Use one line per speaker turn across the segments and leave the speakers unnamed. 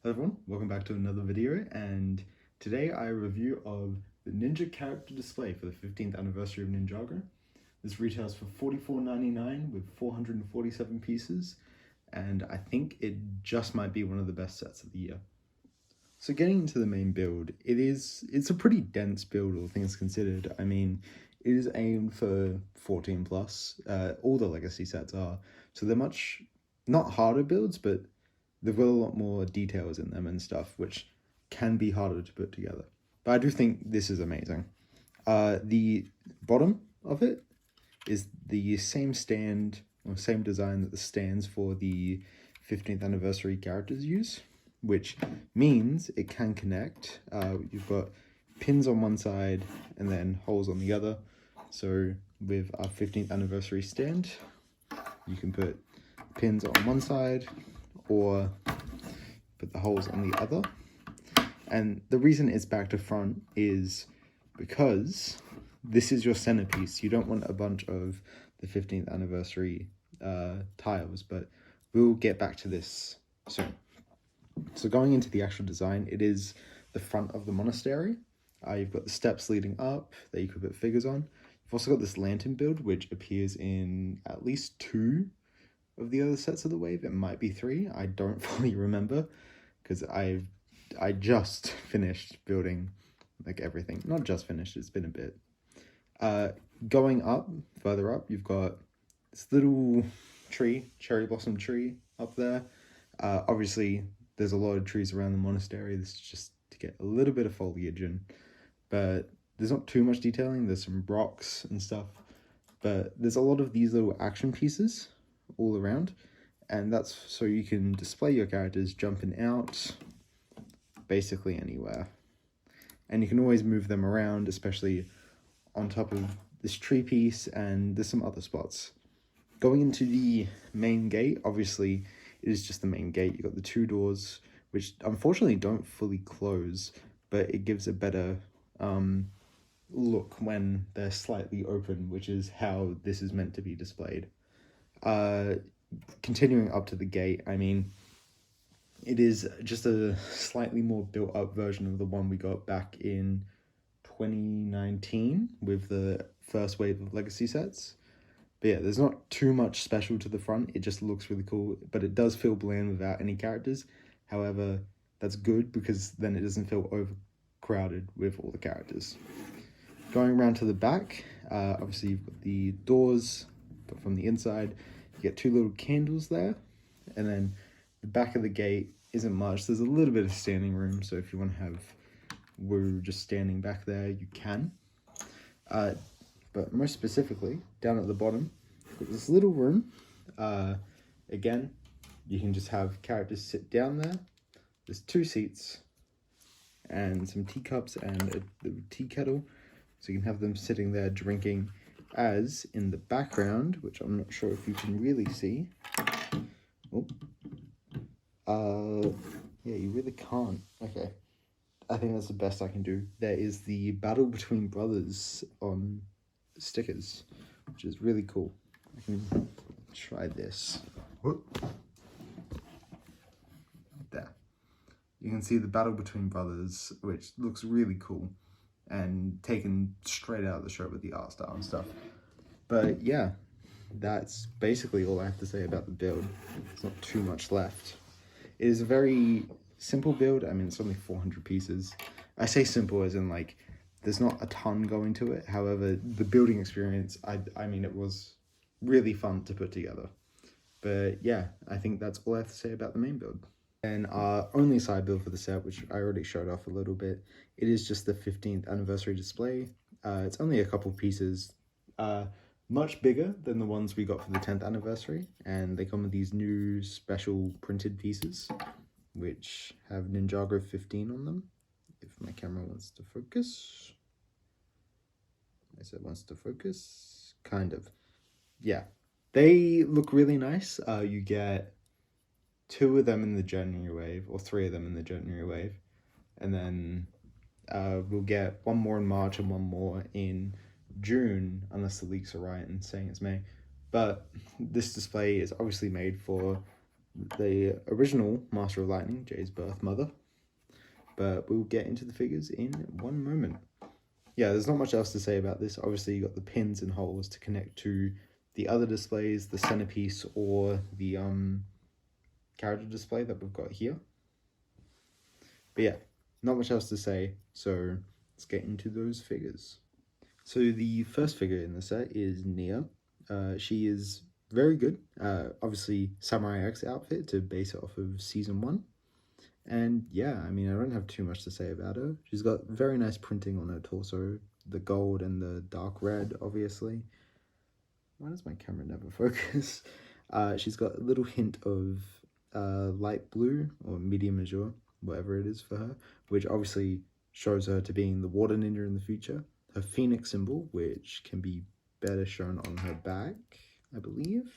Hello everyone, welcome back to another video, and today I review of the Ninja character display for the 15th anniversary of Ninjago. This retails for $44.99 with 447 pieces, and I think it just might be one of the best sets of the year. So getting into the main build, it's a pretty dense build, all things considered. I mean, it is aimed for 14 plus. All the legacy sets are, so they're much not harder builds, but they've got a lot more details in them and stuff, which can be harder to put together. But I do think this is amazing. The bottom of it is the same stand or same design that the stands for the 15th anniversary characters use, which means it can connect. You've got pins on one side and then holes on the other. So with our 15th anniversary stand, you can put pins on one side or put the holes on the other. And the reason it's back to front is because this is your centerpiece. You don't want a bunch of the 15th anniversary tiles, but we'll get back to this soon. So going into the actual design, it is the front of the monastery. You've got the steps leading up that you could put figures on. You've also got this lantern build, which appears in at least 2 of the other sets of the wave. It might be 3. I don't fully remember because I just finished building like everything. Not just finished, it's been a bit. Going up, further up, you've got this little tree, cherry blossom tree up there. Obviously, there's a lot of trees around the monastery. This is just to get a little bit of foliage in, but there's not too much detailing. There's some rocks and stuff, but there's a lot of these little action pieces all around, and that's so you can display your characters jumping out basically anywhere, and you can always move them around, especially on top of this tree piece, and there's some other spots. Going into the main gate, obviously it is just the main gate. You got the 2 doors, which unfortunately don't fully close, but it gives a better look when they're slightly open, which is how this is meant to be displayed. Continuing up to the gate, I mean, it is just a slightly more built up version of the one we got back in 2019 with the first wave of legacy sets. But yeah, there's not too much special to the front. It just looks really cool, but it does feel bland without any characters. However, that's good because then it doesn't feel overcrowded with all the characters. Going around to the back, obviously you've got the doors, but from the inside, you get 2 little candles there. And then the back of the gate isn't much. There's a little bit of standing room, so if you want to have Wu just standing back there, you can. But most specifically, down at the bottom, got this little room. Again, you can just have characters sit down there. There's 2 seats and some teacups and a tea kettle. So you can have them sitting there drinking, as in the background, which I'm not sure if you can really see. Yeah, you really can't. Okay. I think that's the best I can do. There is the battle between brothers on stickers, which is really cool. I can try this. There. You can see the battle between brothers, which looks really cool and taken straight out of the show with the art style and stuff. But yeah, that's basically all I have to say about the build. There's not too much left. It is a very simple build. I mean, it's only 400 pieces. I say simple as in like there's not a ton going to it. However, the building experience, I mean, it was really fun to put together. But yeah, I think that's all I have to say about the main build. And our only side build for the set, which I already showed off a little bit, it is just the 15th anniversary display. It's only a couple pieces, much bigger than the ones we got for the 10th anniversary, and they come with these new special printed pieces, which have Ninjago 15 on them. If my camera wants to focus. I said wants to focus, kind of. Yeah, they look really nice. You get 2 of them in the January wave, or 3 of them in the January wave, and then we'll get 1 more in March and 1 more in June, unless the leaks are right and saying it's May. But this display is obviously made for the original Master of Lightning, Jay's birth mother. But we'll get into the figures in one moment. Yeah, there's not much else to say about this. Obviously, you got the pins and holes to connect to the other displays, the centerpiece, or the character display that we've got here. But yeah, not much else to say, so let's get into those figures. So the first figure in the set is Nia. She is very good. Obviously, Samurai X outfit to base it off of Season 1. And yeah, I mean, I don't have too much to say about her. She's got very nice printing on her torso, the gold and the dark red, obviously. Why does my camera never focus? She's got a little hint of light blue or medium azure, whatever it is for her, which obviously shows her to being the water ninja in the future. Her phoenix symbol, which can be better shown on her back, I believe,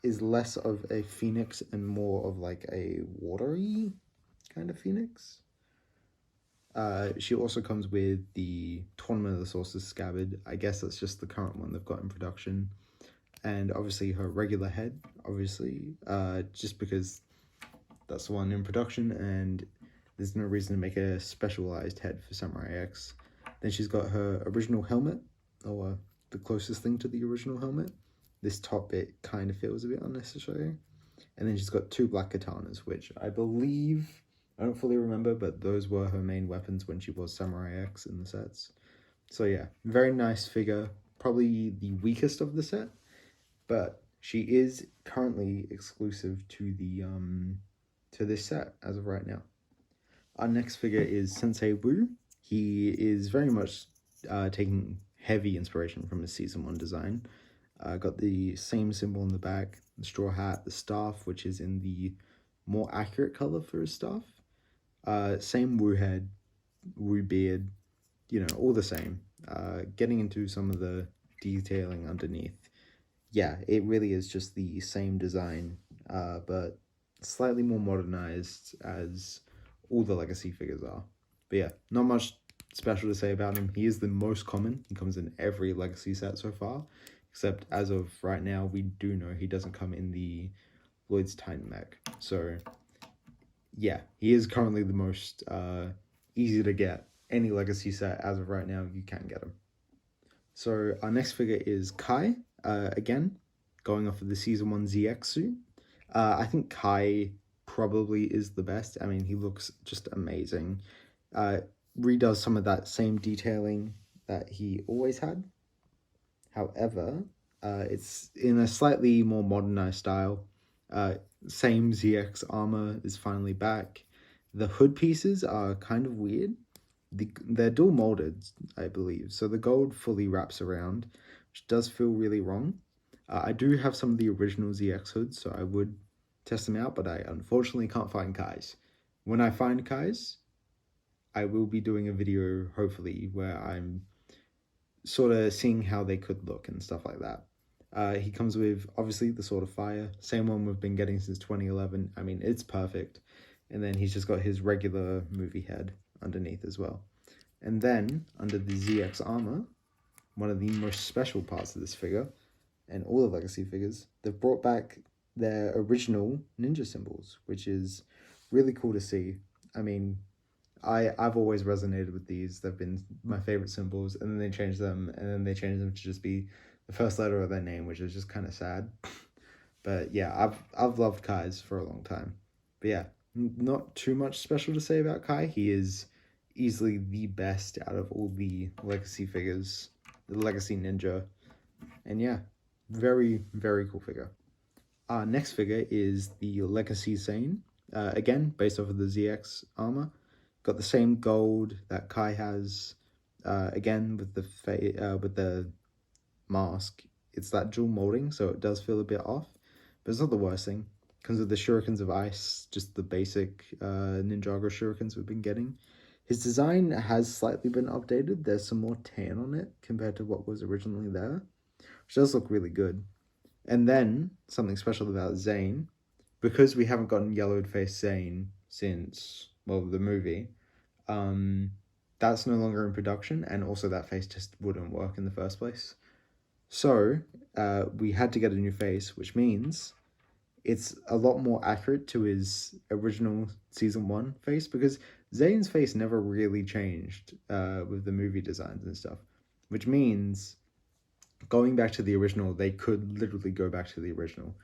is less of a phoenix and more of like a watery kind of phoenix. She also comes with the Tournament of the Sorcerer's scabbard. I guess that's just the current one they've got in production. And obviously her regular head, obviously, just because that's the one in production and there's no reason to make a specialized head for Samurai X. Then she's got her original helmet, or the closest thing to the original helmet. This top bit kind of feels a bit unnecessary. And then she's got two black katanas, which I believe, I don't fully remember, but those were her main weapons when she was Samurai X in the sets. So yeah, very nice figure. Probably the weakest of the set, but she is currently exclusive to the to this set as of right now. Our next figure is Sensei Wu. He is very much taking heavy inspiration from his Season 1 design. Got the same symbol on the back, the straw hat, the staff, which is in the more accurate color for his staff. Same Wu head, Wu beard, you know, all the same. Getting into some of the detailing underneath. Yeah, it really is just the same design, but slightly more modernized as all the legacy figures are. But yeah, not much special to say about him. He is the most common. He comes in every legacy set so far, except as of right now, we do know he doesn't come in the Lloyd's Titan mech. So yeah, he is currently the most easy to get. Any legacy set as of right now, you can get him. So our next figure is Kai. Again, going off of the Season 1 ZX suit. I think Kai probably is the best. I mean, he looks just amazing. Redoes some of that same detailing that he always had. However, it's in a slightly more modernized style. Same ZX armor is finally back. The hood pieces are kind of weird. They're dual molded, I believe, so the gold fully wraps around, which does feel really wrong. I do have some of the original ZX hoods, so I would test them out, but I unfortunately can't find Kai's. When I find Kai's, I will be doing a video, hopefully, where I'm sort of seeing how they could look and stuff like that. He comes with, obviously, the Sword of Fire, same one we've been getting since 2011. I mean, it's perfect. And then he's just got his regular movie head underneath as well. And then, under the ZX armor, one of the most special parts of this figure, and all the legacy figures, they've brought back their original ninja symbols, which is really cool to see. I mean, I've always resonated with these. They've been my favorite symbols, and then they changed them, and then they changed them to just be the first letter of their name, which is just kind of sad. But yeah, I've loved Kai's for a long time. But yeah, not too much special to say about Kai. He is easily the best out of all the legacy figures, the legacy ninja. And yeah, very, very cool figure. Our next figure is the Legacy Zane. Again, based off of the ZX armor. Got the same gold that Kai has. Again, with the mask. It's that dual molding, so it does feel a bit off. But it's not the worst thing. Comes with the shurikens of ice, just the basic Ninjago shurikens we've been getting. His design has slightly been updated. There's some more tan on it compared to what was originally there, which does look really good. And then, something special about Zane, because we haven't gotten yellowed face Zane since, well, the movie, that's no longer in production, and also that face just wouldn't work in the first place. So, we had to get a new face, which means it's a lot more accurate to his original season 1 face, because Zane's face never really changed with the movie designs and stuff, which means going back to the original, they could literally go back to the original.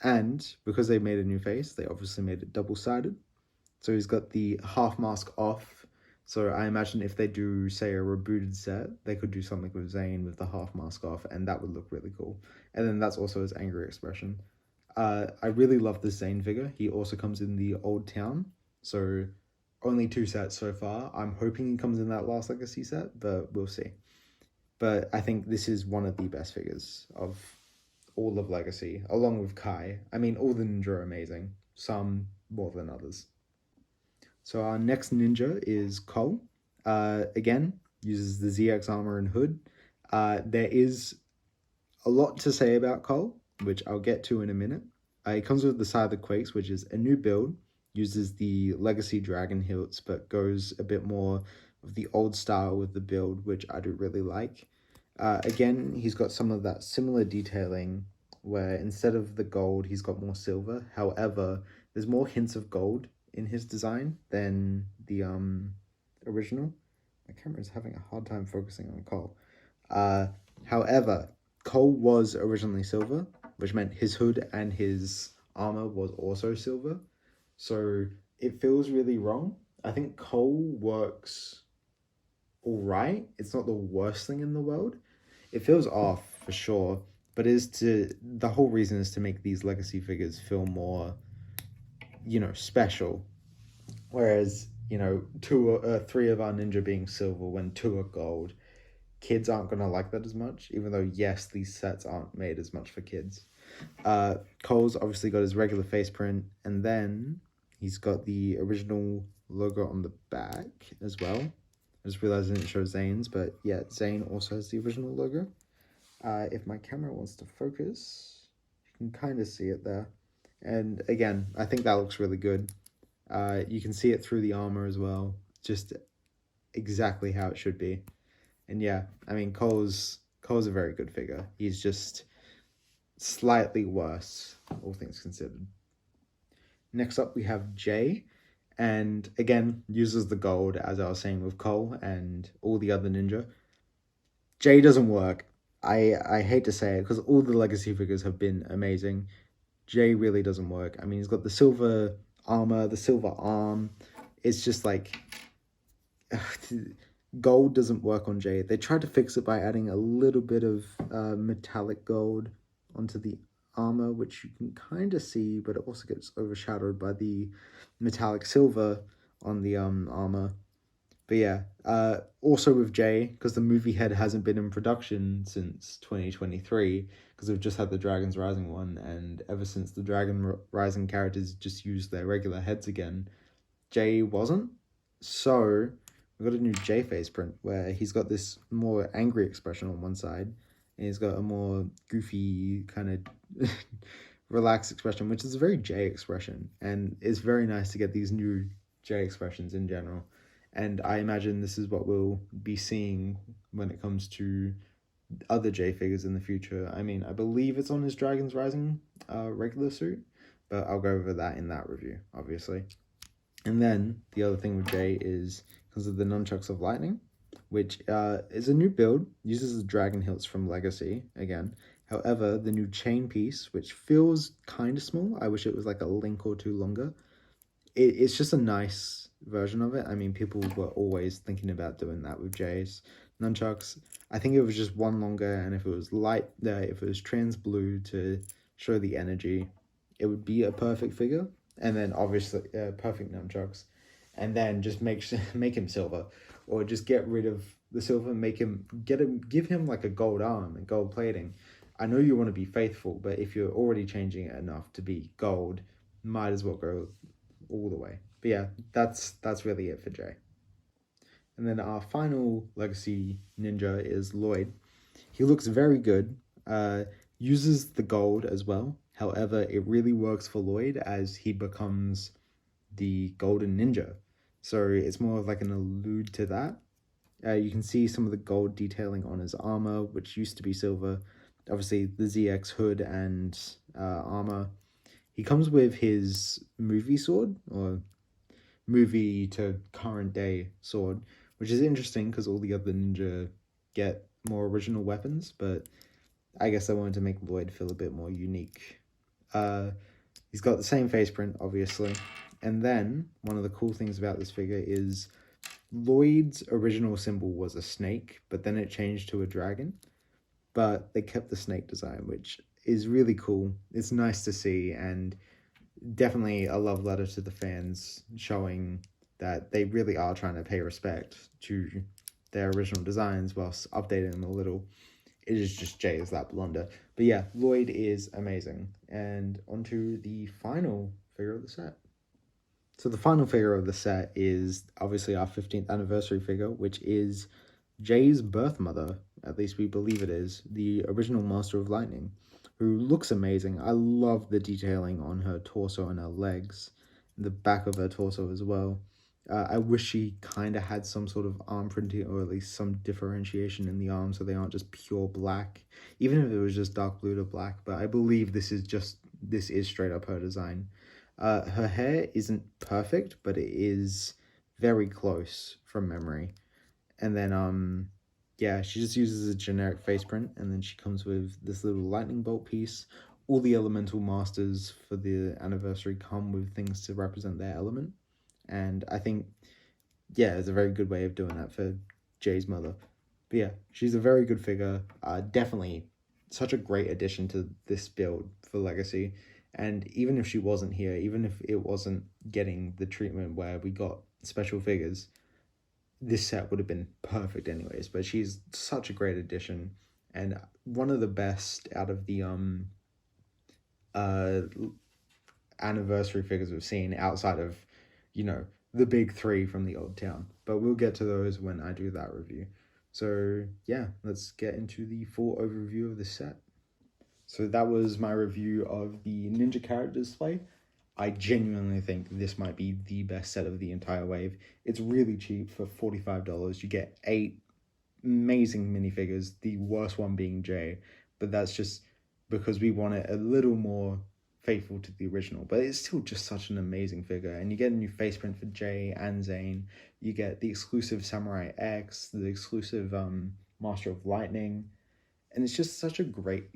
And because they made a new face, they obviously made it double-sided. So he's got the half mask off. So I imagine if they do, say, a rebooted set, they could do something with Zane with the half mask off, and that would look really cool. And then that's also his angry expression. I really love the Zane figure. He also comes in the Old Town. So only 2 sets so far. I'm hoping he comes in that last Legacy set, but we'll see. But I think this is one of the best figures of all of Legacy, along with Kai. I mean, all the ninja are amazing, some more than others. So our next ninja is Cole. Again, uses the ZX armor and hood. There is a lot to say about Cole, which I'll get to in a minute. It comes with the Side of the Quakes, which is a new build, uses the Legacy Dragon hilts, but goes a bit more of the old style with the build, which I do really like. Again, he's got some of that similar detailing where instead of the gold, he's got more silver. However, there's more hints of gold in his design than the original. My camera is having a hard time focusing on Cole. However, Cole was originally silver, which meant his hood and his armor was also silver. So it feels really wrong. I think Cole works all right. It's not the worst thing in the world. It feels off for sure, but the whole reason is to make these Legacy figures feel more, special. Whereas, 3 of our ninja being silver when 2 are gold, kids aren't going to like that as much, even though, yes, these sets aren't made as much for kids. Cole's obviously got his regular face print, and then he's got the original logo on the back as well. I just realized I didn't show Zane's, but yeah, Zane also has the original logo. If my camera wants to focus, you can kind of see it there. And again, I think that looks really good. You can see it through the armor as well, just exactly how it should be. And yeah, I mean, Cole's a very good figure. He's just slightly worse, all things considered. Next up, we have Jay. And again, uses the gold, as I was saying with Cole and all the other ninja. Jay doesn't work. I hate to say it, because all the Legacy figures have been amazing. Jay really doesn't work. I mean, he's got the silver armor, the silver arm. It's just like... gold doesn't work on Jay. They tried to fix it by adding a little bit of metallic gold onto the armor, which you can kind of see, but it also gets overshadowed by the metallic silver on the armor. But yeah, also with Jay, because the movie head hasn't been in production since 2023, because we've just had the Dragons Rising one, and ever since the Dragon Rising characters just used their regular heads again, Jay wasn't. So we've got a new Jay face print where he's got this more angry expression on one side, and he's got a more goofy kind of relaxed expression, which is a very Jay expression, and it's very nice to get these new Jay expressions in general. And I imagine this is what we'll be seeing when it comes to other Jay figures in the future. I mean, I believe it's on his Dragons Rising regular suit, but I'll go over that in that review, obviously. And then the other thing with Jay is because of the Nunchucks of Lightning, which is a new build, uses the dragon hilts from Legacy again. However, the new chain piece, which feels kind of small, I wish it was like a link or 2 longer. It's just a nice version of it. I mean, people were always thinking about doing that with Jay's nunchucks. I think it was just 1 longer, and if it was if it was trans blue to show the energy, it would be a perfect figure. And then obviously perfect nunchucks, and then just make him silver, or just get rid of the silver and give him like a gold arm and gold plating. I know you want to be faithful, but if you're already changing it enough to be gold, might as well go all the way. But yeah, that's really it for Jay. And then our final Legacy ninja is Lloyd. He looks very good. Uses the gold as well. However, it really works for Lloyd as he becomes the golden ninja. So it's more of like an allude to that. You can see some of the gold detailing on his armor, which used to be silver. Obviously, the ZX hood and armor. he comes with his movie sword, or movie to current day sword, which is interesting because all the other ninja get more original weapons, but I guess I wanted to make Lloyd feel a bit more unique. He's got the same face print, obviously. And then, one of the cool things about this figure is Lloyd's original symbol was a snake, but then it changed to a dragon. But they kept the snake design, which is really cool. It's nice to see, and definitely a love letter to the fans, showing that they really are trying to pay respect to their original designs whilst updating them a little. It is just Jay is that blonder. But yeah, Lloyd is amazing. And onto the final figure of the set. So the final figure of the set is obviously our 15th anniversary figure, which is Jay's birth mother, at least we believe it is, the original Master of Lightning, who looks amazing. I love the detailing on her torso and her legs, the back of her torso as well. I wish she kind of had some sort of arm printing, or at least some differentiation in the arms so they aren't just pure black, even if it was just dark blue to black. But I believe this is straight up her design. Her hair isn't perfect, but it is very close from memory. And then, yeah, she just uses a generic face print, and then she comes with this little lightning bolt piece. All the elemental masters for the anniversary come with things to represent their element. And I think, yeah, it's a very good way of doing that for Jay's mother. But yeah, she's a very good figure. Definitely such a great addition to this build for Legacy. And even if she wasn't here, even if it wasn't getting the treatment where we got special figures, this set would have been perfect anyways. But she's such a great addition, and one of the best out of the anniversary figures we've seen outside of, you know, the big three from the old town. But we'll get to those when I do that review. So yeah, let's get into the full overview of the set. So that was my review of the Ninja character display. I genuinely think this might be the best set of the entire wave. It's really cheap for $45. You get 8 amazing minifigures, the worst one being Jay, but that's just because we want it a little more faithful to the original. But it's still just such an amazing figure, and you get a new face print for Jay and Zane. You get the exclusive Samurai X, the exclusive Master of Lightning, and it's just such a great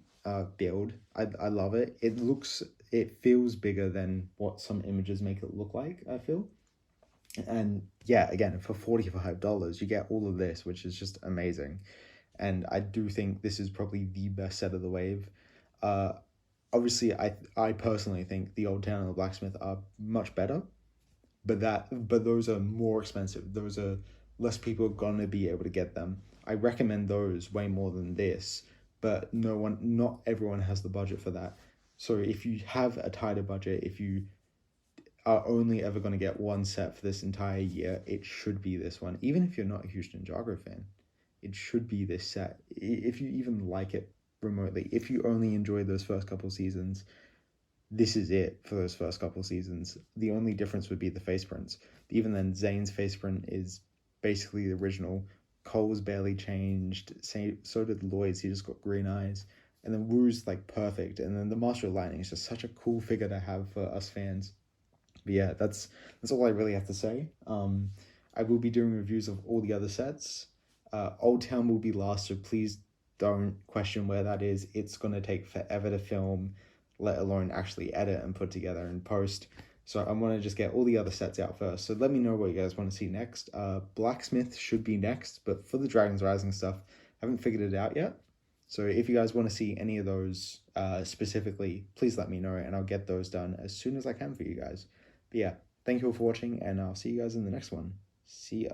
build. I love it. It feels bigger than what some images make it look like, I feel. And yeah, again, for $45, you get all of this, which is just amazing. And I do think this is probably the best set of the wave. Obviously, I personally think the Old Town and the Blacksmith are much better, but those are more expensive. Those are less people are gonna be able to get them. I recommend those way more than this, but not everyone has the budget for that. So if you have a tighter budget, if you are only ever going to get one set for this entire year, it should be this one. Even if you're not a huge Ninjago fan, it should be this set. If you even like it remotely, if you only enjoy those first couple seasons, this is it for those first couple seasons. The only difference would be the face prints. Even then, Zane's face print is basically the original. Cole's barely changed. So did Lloyd's. He just got green eyes. And then Wu's like perfect. And then the Master of Lightning is just such a cool figure to have for us fans. But yeah, that's all I really have to say. I will be doing reviews of all the other sets. Old Town will be last, so please don't question where that is. It's going to take forever to film, let alone actually edit and put together and post. So I want to just get all the other sets out first. So let me know what you guys want to see next. Blacksmith should be next, but for the Dragons Rising stuff, I haven't figured it out yet. So if you guys want to see any of those specifically, please let me know, and I'll get those done as soon as I can for you guys. But yeah, thank you all for watching, and I'll see you guys in the next one. See ya.